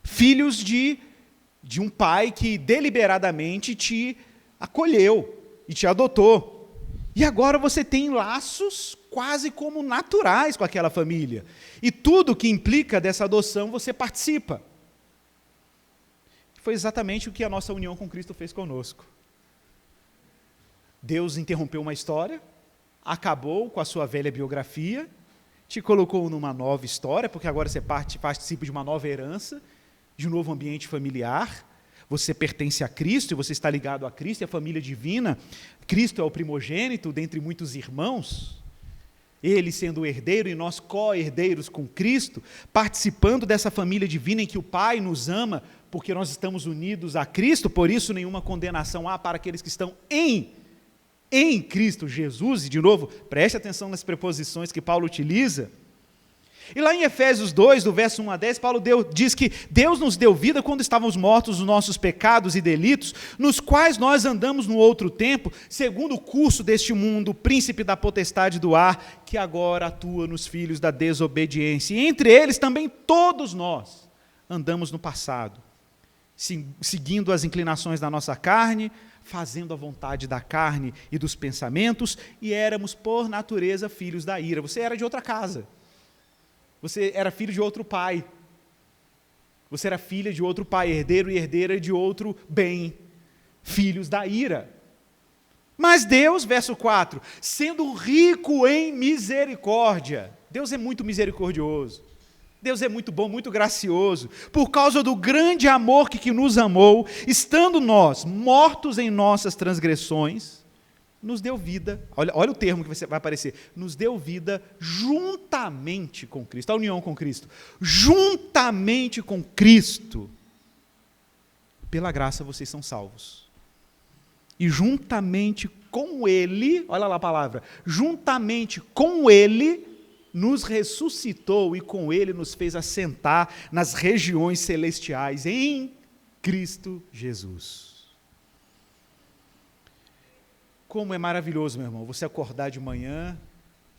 Filhos de um pai que deliberadamente te acolheu e te adotou. E agora você tem laços quase como naturais com aquela família. E tudo que implica dessa adoção você participa. Foi exatamente o que a nossa união com Cristo fez conosco. Deus interrompeu uma história, acabou com a sua velha biografia, te colocou numa nova história, porque agora você participa de uma nova herança, de um novo ambiente familiar. Você pertence a Cristo e você está ligado a Cristo e a família divina. Cristo é o primogênito dentre muitos irmãos. Ele sendo o herdeiro e nós co-herdeiros com Cristo, participando dessa família divina em que o Pai nos ama, porque nós estamos unidos a Cristo, por isso nenhuma condenação há para aqueles que estão em Cristo Jesus. E de novo, preste atenção nas preposições que Paulo utiliza. E lá em Efésios 2, do verso 1 a 10, Paulo diz que Deus nos deu vida quando estávamos mortos nos nossos pecados e delitos, nos quais nós andamos no outro tempo, segundo o curso deste mundo, príncipe da potestade do ar, que agora atua nos filhos da desobediência. E entre eles também todos nós andamos no passado, seguindo as inclinações da nossa carne, fazendo a vontade da carne e dos pensamentos, e éramos por natureza filhos da ira. Você era de outra casa. Você era filho de outro pai. Você era filha de outro pai, herdeiro e herdeira de outro bem. Filhos da ira. Mas Deus, verso 4, sendo rico em misericórdia. Deus é muito misericordioso. Deus é muito bom, muito gracioso. Por causa do grande amor que nos amou, estando nós mortos em nossas transgressões, nos deu vida, olha o termo que vai aparecer, nos deu vida juntamente com Cristo, a união com Cristo, juntamente com Cristo, pela graça vocês são salvos, e juntamente com Ele, olha lá a palavra, juntamente com Ele, nos ressuscitou e com Ele nos fez assentar nas regiões celestiais, em Cristo Jesus. Como é maravilhoso, meu irmão, você acordar de manhã,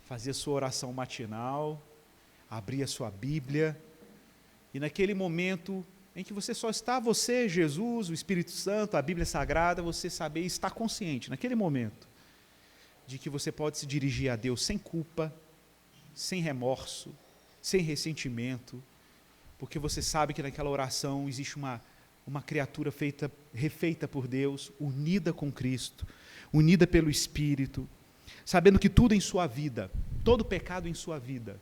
fazer a sua oração matinal, abrir a sua Bíblia, e naquele momento em que você só está, você, Jesus, o Espírito Santo, a Bíblia Sagrada, você saber e estar consciente, naquele momento, de que você pode se dirigir a Deus sem culpa, sem remorso, sem ressentimento, porque você sabe que naquela oração existe uma criatura refeita por Deus, unida com Cristo, unida pelo Espírito, sabendo que tudo em sua vida, todo pecado em sua vida,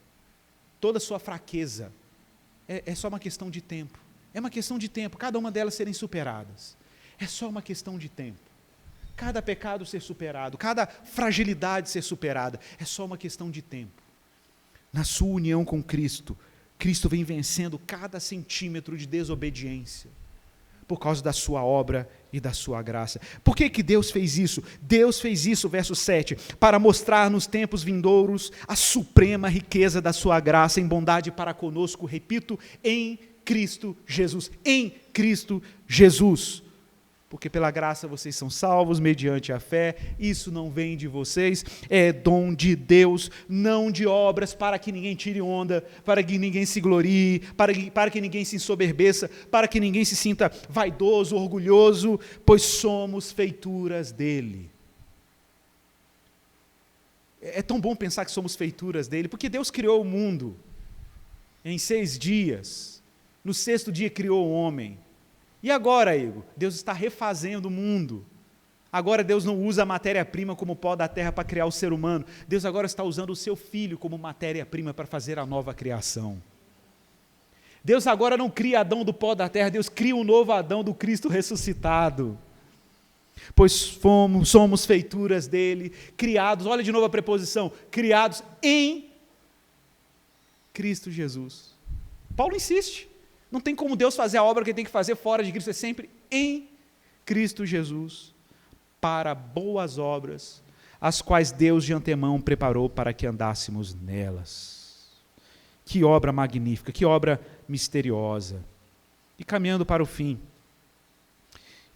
toda sua fraqueza, é só uma questão de tempo. É uma questão de tempo, cada uma delas serem superadas. É só uma questão de tempo. Cada pecado ser superado, cada fragilidade ser superada, é só uma questão de tempo. Na sua união com Cristo, Cristo vem vencendo cada centímetro de desobediência, por causa da sua obra e da sua graça. Por que Deus fez isso? Deus fez isso, verso 7, para mostrar nos tempos vindouros a suprema riqueza da sua graça em bondade para conosco, repito, em Cristo Jesus. Em Cristo Jesus. Porque pela graça vocês são salvos mediante a fé, isso não vem de vocês, é dom de Deus, não de obras para que ninguém tire onda, para que ninguém se glorie, para que ninguém se ensoberbeça, para que ninguém se sinta vaidoso, orgulhoso, pois somos feituras dele. É tão bom pensar que somos feituras dele, porque Deus criou o mundo em 6 dias, no 6º dia criou o homem. E agora, Igor, Deus está refazendo o mundo. Agora Deus não usa a matéria-prima como pó da terra para criar o ser humano. Deus agora está usando o seu Filho como matéria-prima para fazer a nova criação. Deus agora não cria Adão do pó da terra, Deus cria um novo Adão do Cristo ressuscitado. Pois somos feituras dele, criados, olha de novo a preposição, criados em Cristo Jesus. Paulo insiste, não tem como Deus fazer a obra que ele tem que fazer fora de Cristo, é sempre em Cristo Jesus, para boas obras, as quais Deus de antemão preparou para que andássemos nelas. Que obra magnífica, que obra misteriosa. E caminhando para o fim,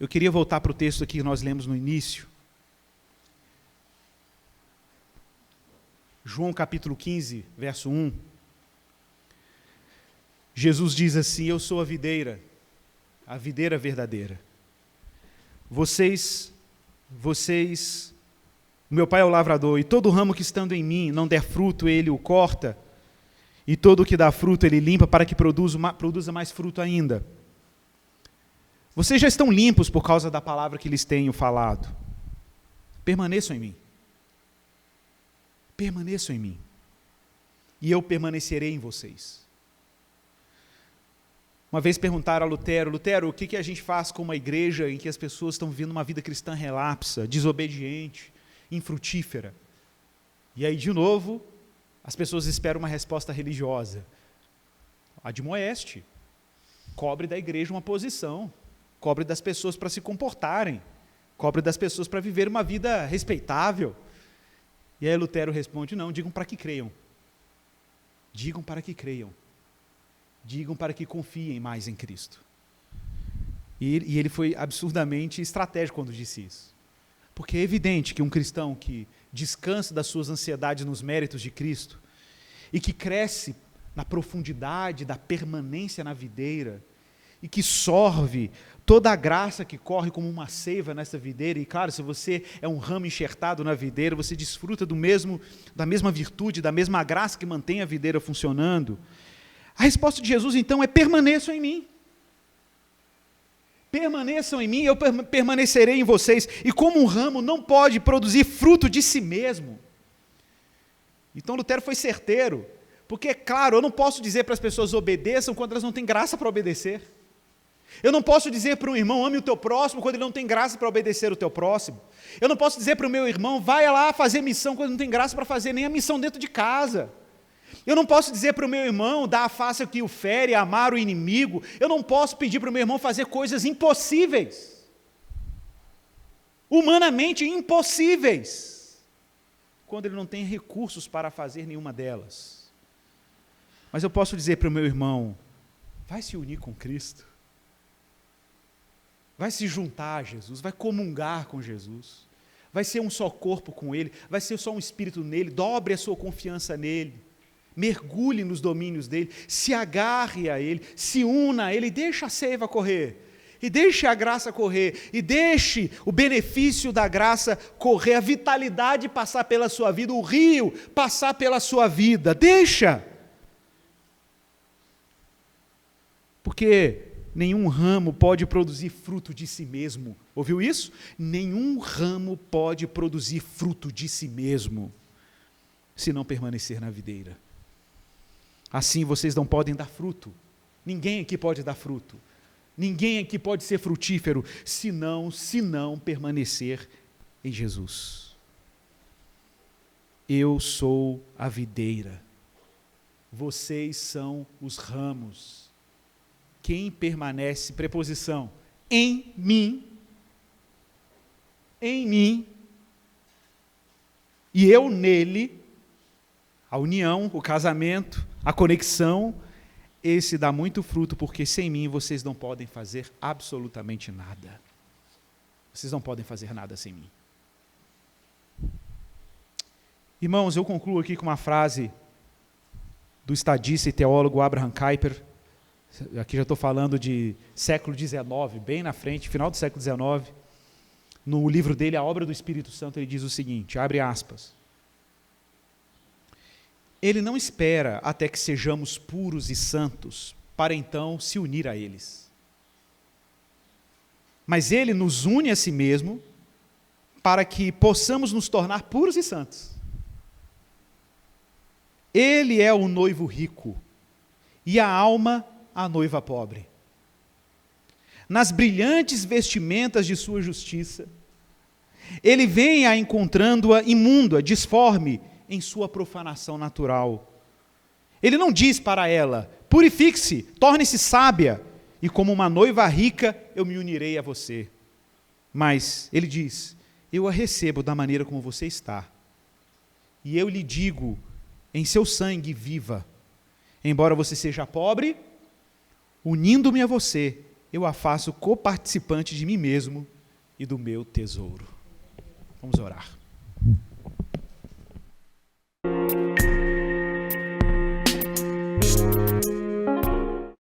eu queria voltar para o texto aqui que nós lemos no início. João capítulo 15, verso 1. Jesus diz assim: eu sou a videira verdadeira. Vocês, o meu Pai é o lavrador, e todo ramo que estando em mim não der fruto, ele o corta, e todo o que dá fruto ele limpa para que produza mais fruto ainda. Vocês já estão limpos por causa da palavra que lhes tenho falado. Permaneçam em mim. Permaneçam em mim. E eu permanecerei em vocês. Uma vez perguntaram a Lutero, o que a gente faz com uma igreja em que as pessoas estão vivendo uma vida cristã relapsa, desobediente, infrutífera? E aí, de novo, as pessoas esperam uma resposta religiosa. Admoeste, cobre da igreja uma posição, cobre das pessoas para se comportarem, cobre das pessoas para viver uma vida respeitável. E aí Lutero responde: não, digam para que creiam. Digam para que creiam. Digam para que confiem mais em Cristo. E ele foi absurdamente estratégico quando disse isso. Porque é evidente que um cristão que descansa das suas ansiedades nos méritos de Cristo e que cresce na profundidade da permanência na videira e que sorve toda a graça que corre como uma seiva nessa videira, e claro, se você é um ramo enxertado na videira, você desfruta da mesma virtude, da mesma graça que mantém a videira funcionando. A resposta de Jesus, então, é: permaneçam em mim. Permaneçam em mim, eu permanecerei em vocês. E como um ramo não pode produzir fruto de si mesmo. Então Lutero foi certeiro, porque, claro, eu não posso dizer para as pessoas obedeçam quando elas não têm graça para obedecer. Eu não posso dizer para um irmão, ame o teu próximo, quando ele não tem graça para obedecer o teu próximo. Eu não posso dizer para o meu irmão, vai lá fazer missão, quando não tem graça para fazer nem a missão dentro de casa. Eu não posso dizer para o meu irmão, dar a face ao que o fere, amar o inimigo. Eu não posso pedir para o meu irmão fazer coisas impossíveis. Humanamente impossíveis. Quando ele não tem recursos para fazer nenhuma delas. Mas eu posso dizer para o meu irmão, vai se unir com Cristo. Vai se juntar a Jesus, vai comungar com Jesus. Vai ser um só corpo com Ele, vai ser só um espírito nele, dobre a sua confiança nele. Mergulhe nos domínios dele, se agarre a ele, se una a ele, e deixe a seiva correr, e deixe a graça correr, e deixe o benefício da graça correr, a vitalidade passar pela sua vida, o rio passar pela sua vida, deixa. Porque nenhum ramo pode produzir fruto de si mesmo, ouviu isso? Nenhum ramo pode produzir fruto de si mesmo, se não permanecer na videira. Assim vocês não podem dar fruto. Ninguém aqui pode dar fruto. Ninguém aqui pode ser frutífero, se não permanecer em Jesus. Eu sou a videira. Vocês são os ramos. Quem permanece, preposição, em mim, e eu nele, a união, o casamento, a conexão, esse dá muito fruto, porque sem mim vocês não podem fazer absolutamente nada. Vocês não podem fazer nada sem mim. Irmãos, eu concluo aqui com uma frase do estadista e teólogo Abraham Kuyper. Aqui já estou falando de século XIX, bem na frente, final do século XIX. No livro dele, A Obra do Espírito Santo, ele diz o seguinte, abre aspas: ele não espera até que sejamos puros e santos, para então se unir a eles. Mas ele nos une a si mesmo, para que possamos nos tornar puros e santos. Ele é o noivo rico e a alma a noiva pobre. Nas brilhantes vestimentas de sua justiça, ele vem a encontrando-a imunda, disforme em sua profanação natural. Ele não diz para ela: purifique-se, torne-se sábia, e como uma noiva rica eu me unirei a você. Mas ele diz: eu a recebo da maneira como você está, e eu lhe digo, em seu sangue viva, embora você seja pobre, unindo-me a você, eu a faço coparticipante de mim mesmo e do meu tesouro. Vamos orar.